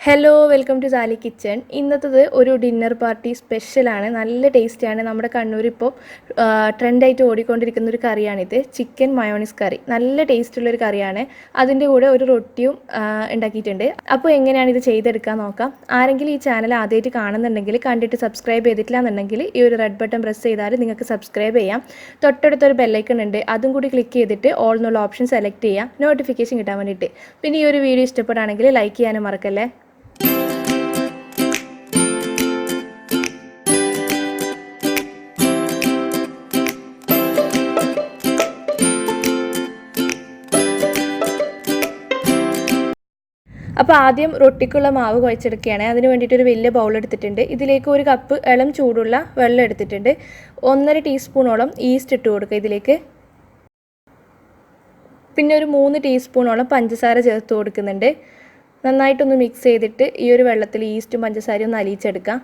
Hello welcome to Sally kitchen. ഇന്നത്തത് ഒരു dinner party സ്പെഷ്യലാണ്. നല്ല ടേസ്റ്റിയാണ്. നമ്മുടെ കണ്ണൂർ ഇപ്പോൾ ട്രെൻഡായിട്ട് ഓടിക്കൊണ്ടിരിക്കുന്ന ഒരു കറിയാണിത്. ചിക്കൻ മയോണീസ് കറി. നല്ല ടേസ്റ്റുള്ളൊരു കറിയാണ്. അതിൻ്റെ കൂടെ ഒരു റൊട്ടിയും ഉണ്ടാക്കിയിട്ടുണ്ട്. അപ്പോൾ എങ്ങനെയാണ് ഇത് ചെയ്തെടുക്കാൻ നോക്കാം. ആരെങ്കിലും ഈ ചാനൽ ആദ്യമായിട്ട് കാണുന്നുണ്ടെങ്കിൽ കണ്ടിട്ട് സബ്സ്ക്രൈബ് ചെയ്തിട്ടില്ല എന്നുണ്ടെങ്കിൽ ഈ ഒരു റെഡ് ബട്ടൺ പ്രസ് ചെയ്താൽ നിങ്ങൾക്ക് സബ്സ്ക്രൈബ് ചെയ്യാം. തൊട്ടടുത്തൊരു ബെല്ലൈക്കൺ ഉണ്ട്, അതും കൂടി ക്ലിക്ക് ചെയ്തിട്ട് ഓൾ എന്നുള്ള ഓപ്ഷൻ സെലക്ട് ചെയ്യാം, നോട്ടിഫിക്കേഷൻ കിട്ടാൻ വേണ്ടിയിട്ട്. പിന്നെ ഈ ഒരു വീഡിയോ ഇഷ്ടപ്പെടുകയാണെങ്കിൽ ലൈക്ക് ചെയ്യാനും മറക്കല്ലേ. അപ്പോൾ ആദ്യം റൊട്ടിക്കുള്ള മാവ് കുഴച്ചെടുക്കുകയാണ്. അതിന് വേണ്ടിയിട്ടൊരു വലിയ ബൗൾ എടുത്തിട്ടുണ്ട്. ഇതിലേക്ക് ഒരു കപ്പ് ഇളം ചൂടുള്ള വെള്ളം എടുത്തിട്ടുണ്ട്. 1.5 ടീസ്പൂണോളം ഈസ്റ്റ് ഇട്ട് കൊടുക്കുക ഇതിലേക്ക്. പിന്നെ ഒരു 3 ടീസ്പൂണോളം പഞ്ചസാര ചേർത്ത് കൊടുക്കുന്നുണ്ട്. നന്നായിട്ടൊന്ന് മിക്സ് ചെയ്തിട്ട് ഈ ഒരു വെള്ളത്തിൽ ഈസ്റ്റും പഞ്ചസാരയും ഒന്ന് അലിയിച്ചെടുക്കാം.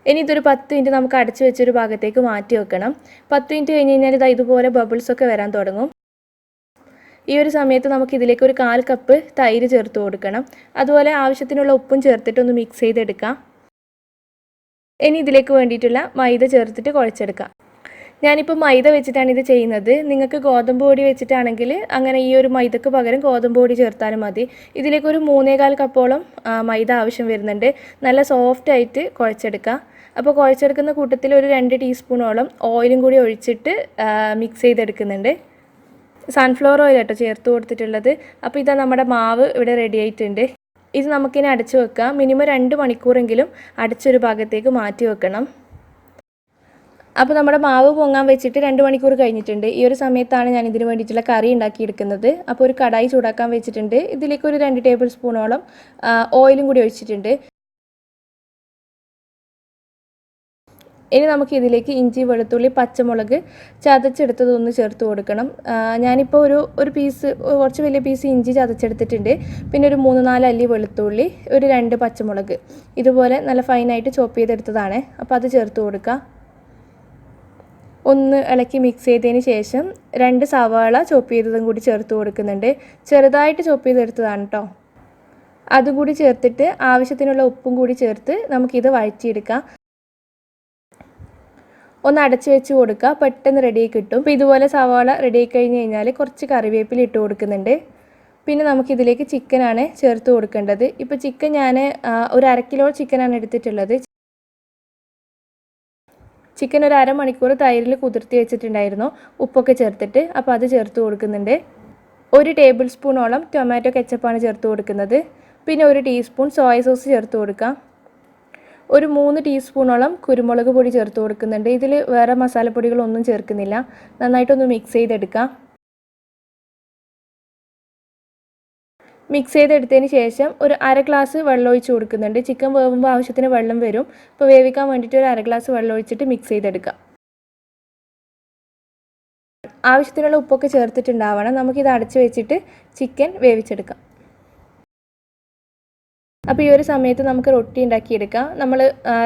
ഇനി ഇതൊരു 10 മിനിറ്റ് നമുക്ക് അടച്ചു വെച്ചൊരു ഭാഗത്തേക്ക് മാറ്റി വെക്കണം. 10 മിനിറ്റ് കഴിഞ്ഞ് കഴിഞ്ഞാൽ ഇതുപോലെ ബബിൾസൊക്കെ വരാൻ തുടങ്ങും. ഈ ഒരു സമയത്ത് നമുക്ക് ഇതിലേക്ക് ഒരു 1/4 കപ്പ് തൈര് ചേർത്ത് കൊടുക്കണം. അതുപോലെ ആവശ്യത്തിനുള്ള ഉപ്പും ചേർത്തിട്ട് ഒന്ന് മിക്സ് ചെയ്തെടുക്കാം. ഇനി ഇതിലേക്ക് വേണ്ടിയിട്ടുള്ള മൈദ ചേർത്തിട്ട് കുഴച്ചെടുക്കാം. ഞാനിപ്പോൾ മൈദ വെച്ചിട്ടാണ് ഇത് ചെയ്യുന്നത്. നിങ്ങൾക്ക് ഗോതമ്പ് പൊടി വെച്ചിട്ടാണെങ്കിൽ അങ്ങനെ ഈ ഒരു മൈദക്ക് പകരം ഗോതമ്പ് പൊടി ചേർത്താലും മതി. ഇതിലേക്ക് ഒരു 3/4 കപ്പോളം മൈദ ആവശ്യം വരുന്നുണ്ട്. നല്ല സോഫ്റ്റ് ആയിട്ട് കുഴച്ചെടുക്കാം. അപ്പോൾ കുഴച്ചെടുക്കുന്ന കൂട്ടത്തിൽ ഒരു 2 ടീസ്പൂണോളം ഓയിലും കൂടി ഒഴിച്ചിട്ട് മിക്സ് ചെയ്തെടുക്കുന്നുണ്ട്. സൺഫ്ലവർ ഓയിൽ കേട്ടോ ചേർത്ത് കൊടുത്തിട്ടുള്ളത്. അപ്പോൾ ഇതാ നമ്മുടെ മാവ് ഇവിടെ റെഡി ആയിട്ടുണ്ട്. ഇത് നമുക്കിനി അടച്ചു വെക്കാം. മിനിമം 2 മണിക്കൂറെങ്കിലും അടച്ചൊരു ഭാഗത്തേക്ക് മാറ്റി വെക്കണം. അപ്പോൾ നമ്മുടെ മാവ് പൊങ്ങാൻ വെച്ചിട്ട് 2 മണിക്കൂർ കഴിഞ്ഞിട്ടുണ്ട്. ഈ ഒരു സമയത്താണ് ഞാൻ ഇതിന് വേണ്ടിയിട്ടുള്ള കറി ഉണ്ടാക്കിയെടുക്കുന്നത്. അപ്പോൾ ഒരു കടായി ചൂടാക്കാൻ വെച്ചിട്ടുണ്ട്. ഇതിലേക്ക് ഒരു 2 ടേബിൾ സ്പൂണോളം ഓയിലും കൂടി ഒഴിച്ചിട്ടുണ്ട്. ഇനി നമുക്ക് ഇതിലേക്ക് ഇഞ്ചി, വെളുത്തുള്ളി, പച്ചമുളക് ചതച്ചെടുത്തതൊന്ന് ചേർത്ത് കൊടുക്കണം. ഞാനിപ്പോൾ ഒരു പീസ്, കുറച്ച് വലിയ പീസ് ഇഞ്ചി ചതച്ചെടുത്തിട്ടുണ്ട്. പിന്നെ ഒരു 3-4 അല്ലി വെളുത്തുള്ളി, ഒരു 2 പച്ചമുളക് ഇതുപോലെ നല്ല ഫൈനായിട്ട് ചോപ്പ് ചെയ്തെടുത്തതാണ്. അപ്പോൾ അത് ചേർത്ത് കൊടുക്കുക. ഒന്ന് ഇളക്കി മിക്സ് ചെയ്തതിന് ശേഷം 2 സവാള ചോപ്പ് ചെയ്തതും കൂടി ചേർത്ത് കൊടുക്കുന്നുണ്ട്. ചെറുതായിട്ട് ചോപ്പ് ചെയ്തെടുത്തതാണ് കേട്ടോ. അതും കൂടി ചേർത്തിട്ട് ആവശ്യത്തിനുള്ള ഉപ്പും കൂടി ചേർത്ത് നമുക്കിത് വഴറ്റിയെടുക്കാം. ഒന്ന് അടച്ചു വെച്ച് കൊടുക്കുക, പെട്ടെന്ന് റെഡിയായി കിട്ടും. അപ്പോൾ ഇതുപോലെ സവാള റെഡിയായി കഴിഞ്ഞ് കഴിഞ്ഞാൽ കുറച്ച് കറിവേപ്പില ഇട്ട് കൊടുക്കുന്നുണ്ട്. പിന്നെ നമുക്കിതിലേക്ക് ചിക്കനാണ് ചേർത്ത് കൊടുക്കേണ്ടത്. ഇപ്പോൾ ചിക്കൻ ഞാൻ ഒരു 1/2 കിലോ ചിക്കനാണ് എടുത്തിട്ടുള്ളത്. ചിക്കൻ ഒരു അരമണിക്കൂർ തൈരിൽ കുതിർത്തി വെച്ചിട്ടുണ്ടായിരുന്നു, ഉപ്പൊക്കെ ചേർത്തിട്ട്. അപ്പോൾ അത് ചേർത്ത് കൊടുക്കുന്നുണ്ട്. 1 ടേബിൾ സ്പൂണോളം ടൊമാറ്റോ കെച്ചപ്പാണ് ചേർത്ത് കൊടുക്കുന്നത്. പിന്നെ 1 ടീസ്പൂൺ സോയ സോസ് ചേർത്ത് കൊടുക്കാം. ഒരു 3 ടീസ്പൂണോളം കുരുമുളക് പൊടി ചേർത്ത് കൊടുക്കുന്നുണ്ട്. ഇതിൽ വേറെ മസാലപ്പൊടികളൊന്നും ചേർക്കുന്നില്ല. നന്നായിട്ടൊന്ന് മിക്സ് ചെയ്തെടുക്കാം. മിക്സ് ചെയ്തെടുത്തതിന് ശേഷം ഒരു 1/2 ഗ്ലാസ് വെള്ളം ഒഴിച്ച് കൊടുക്കുന്നുണ്ട്. ചിക്കൻ വേവുമ്പോൾ ആവശ്യത്തിന് വെള്ളം വരും. അപ്പോൾ വേവിക്കാൻ വേണ്ടിയിട്ട് ഒരു 1/2 ഗ്ലാസ് വെള്ളം ഒഴിച്ചിട്ട് മിക്സ് ചെയ്തെടുക്കാം. ആവശ്യത്തിനുള്ള ഉപ്പൊക്കെ ചേർത്തിട്ടുണ്ടാവണം. നമുക്കിത് അടച്ച് വെച്ചിട്ട് ചിക്കൻ വേവിച്ചെടുക്കാം. അപ്പോൾ ഈ ഒരു സമയത്ത് നമുക്ക് റൊട്ടി ഉണ്ടാക്കിയെടുക്കാം. നമ്മൾ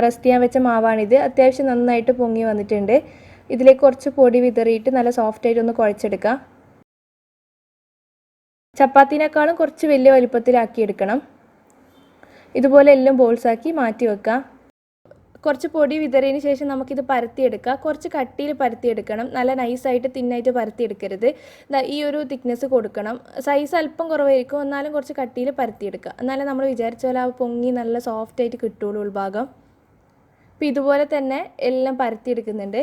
റെസ്റ്റ് ചെയ്യാൻ വെച്ച മാവാണിത്. അത്യാവശ്യം നന്നായിട്ട് പൊങ്ങി വന്നിട്ടുണ്ട്. ഇതിലേക്ക് കുറച്ച് പൊടി വിതറിയിട്ട് നല്ല സോഫ്റ്റായിട്ടൊന്ന് കുഴച്ചെടുക്കാം. ചപ്പാത്തിനേക്കാളും കുറച്ച് വലിയ വലിപ്പത്തിലാക്കിയെടുക്കണം. ഇതുപോലെ എല്ലാം ബോൾസാക്കി മാറ്റി വെക്കാം. കുറച്ച് പൊടി വിതറിയതിന് ശേഷം നമുക്കിത് പരത്തിയെടുക്കാം. കുറച്ച് കട്ടിയിൽ പരത്തിയെടുക്കണം. നല്ല നൈസായിട്ട് തിന്നായിട്ട് പരത്തിയെടുക്കരുത്. ഈ ഒരു തിക്നെസ് കൊടുക്കണം. സൈസ് അല്പം കുറവായിരിക്കും, എന്നാലും കുറച്ച് കട്ടിയിൽ പരത്തിയെടുക്കുക. എന്നാലും നമ്മൾ വിചാരിച്ച പോലെ പൊങ്ങി നല്ല സോഫ്റ്റായിട്ട് കിട്ടുള്ളൂ ഉൾഭാഗം. അപ്പോൾ ഇതുപോലെ തന്നെ എല്ലാം പരത്തിയെടുക്കുന്നുണ്ട്.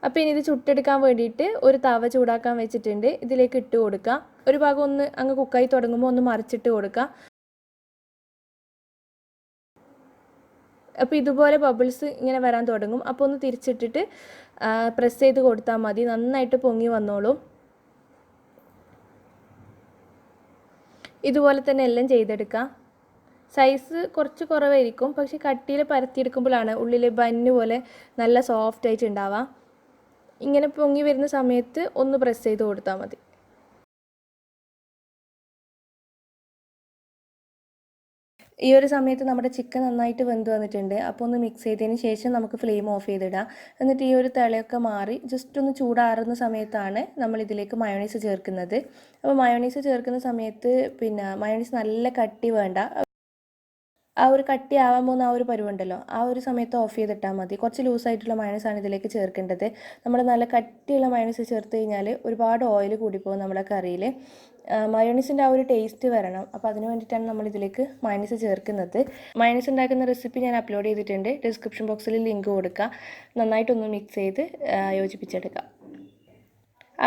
അപ്പോൾ ഇനി ഇത് ചുട്ടെടുക്കാൻ വേണ്ടിയിട്ട് ഒരു തവ ചൂടാക്കാൻ വെച്ചിട്ടുണ്ട്. ഇതിലേക്ക് ഇട്ട് കൊടുക്കുക. ഒരു ഭാഗം ഒന്ന് അങ്ങ് കുക്കായി തുടങ്ങുമ്പോൾ ഒന്ന് മറിച്ചിട്ട് കൊടുക്കുക. അപ്പോൾ ഇതുപോലെ ബബിൾസ് ഇങ്ങനെ വരാൻ തുടങ്ങും. അപ്പോൾ ഒന്ന് തിരിച്ചിട്ടിട്ട് പ്രസ് ചെയ്ത് കൊടുത്താൽ മതി. നന്നായിട്ട് പൊങ്ങി വന്നോളും. ഇതുപോലെ തന്നെ എല്ലാം ചെയ്തെടുക്കാം. സൈസ് കുറച്ച് കുറവായിരിക്കും, പക്ഷേ കട്ടിയിൽ പരത്തിയെടുക്കുമ്പോഴാണ് ഉള്ളിൽ ബന്ന് പോലെ നല്ല സോഫ്റ്റ് ആയിട്ട് ഉണ്ടാവുക. ഇങ്ങനെ പൊങ്ങി വരുന്ന സമയത്ത് ഒന്ന് പ്രസ് ചെയ്ത് കൊടുത്താൽ മതി. ഈ ഒരു സമയത്ത് നമ്മുടെ ചിക്കൻ നന്നായിട്ട് വെന്ത് വന്നിട്ടുണ്ട്. അപ്പോൾ ഒന്ന് മിക്സ് ചെയ്തതിന് ശേഷം നമുക്ക് ഫ്ലെയിം ഓഫ് ചെയ്തിടാം. എന്നിട്ട് ഈ ഒരു തിളയൊക്കെ മാറി ജസ്റ്റ് ഒന്ന് ചൂടാറുന്ന സമയത്താണ് നമ്മൾ ഇതിലേക്ക് മയോണൈസ് ചേർക്കുന്നത്. അപ്പോൾ മയോണൈസ് ചേർക്കുന്ന സമയത്ത് പിന്നെ മയോണൈസ് നല്ല കട്ടി വേണ്ട, ആ ഒരു കട്ടി ആവാൻ പോകുന്ന ആ ഒരു പരുവുണ്ടല്ലോ, ആ ഒരു സമയത്ത് ഓഫ് ചെയ്തിട്ടാൽ മതി. കുറച്ച് ലൂസായിട്ടുള്ള മയോണൈസാണ് ഇതിലേക്ക് ചേർക്കേണ്ടത്. നമ്മൾ നല്ല കട്ടിയുള്ള മയോണൈസ് ചേർത്ത് കഴിഞ്ഞാൽ ഒരുപാട് ഓയിൽ കൂടിപ്പോകും നമ്മുടെ കറിയിൽ. മയോണൈസിൻ്റെ ആ ഒരു ടേസ്റ്റ് വരണം. അപ്പോൾ അതിന് വേണ്ടിയിട്ടാണ് നമ്മൾ ഇതിലേക്ക് മയോണൈസ് ചേർക്കുന്നത്. മയോണൈസ് ഉണ്ടാക്കുന്ന റെസിപ്പി ഞാൻ അപ്ലോഡ് ചെയ്തിട്ടുണ്ട്, ഡിസ്ക്രിപ്ഷൻ ബോക്സിൽ ലിങ്ക് കൊടുക്കുക. നന്നായിട്ടൊന്ന് മിക്സ് ചെയ്ത് യോജിപ്പിച്ചെടുക്കുക.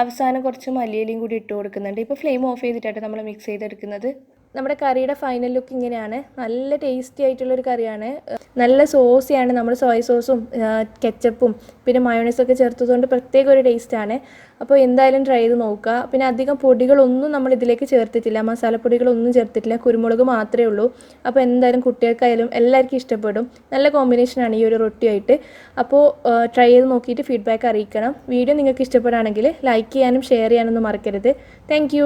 അവസാനം കുറച്ച് മല്ലിയിലയും കൂടി ഇട്ട് കൊടുക്കുന്നുണ്ട്. ഇപ്പോൾ ഫ്ലെയിം ഓഫ് ചെയ്തിട്ടാണ് നമ്മൾ മിക്സ് ചെയ്തെടുക്കുന്നത്. നമ്മുടെ കറിയുടെ ഫൈനൽ ലുക്ക് ഇങ്ങനെയാണ്. നല്ല ടേസ്റ്റി ആയിട്ടുള്ളൊരു കറിയാണ്. നല്ല സോസിയാണ്. നമ്മൾ സോയ സോസും കെച്ചപ്പും പിന്നെ മയോണൈസൊക്കെ ചേർത്തതുകൊണ്ട് പ്രത്യേക ഒരു ടേസ്റ്റാണ്. അപ്പോൾ എന്തായാലും ട്രൈ ചെയ്ത് നോക്കുക. പിന്നെ അധികം പൊടികളൊന്നും നമ്മൾ ഇതിലേക്ക് ചേർത്തിട്ടില്ല, മസാലപ്പൊടികളൊന്നും ചേർത്തിട്ടില്ല, കുരുമുളക് മാത്രമേ ഉള്ളൂ. അപ്പോൾ എന്തായാലും കുട്ടികൾക്കായാലും എല്ലാവർക്കും ഇഷ്ടപ്പെടും. നല്ല കോമ്പിനേഷനാണ് ഈ ഒരു റൊട്ടിയായിട്ട്. അപ്പോൾ ട്രൈ ചെയ്ത് നോക്കിയിട്ട് ഫീഡ്ബാക്ക് അറിയിക്കണം. വീഡിയോ നിങ്ങൾക്ക് ഇഷ്ടപ്പെടുകയാണെങ്കിൽ ലൈക്ക് ചെയ്യാനും ഷെയർ ചെയ്യാനൊന്നും മറക്കരുത്. താങ്ക്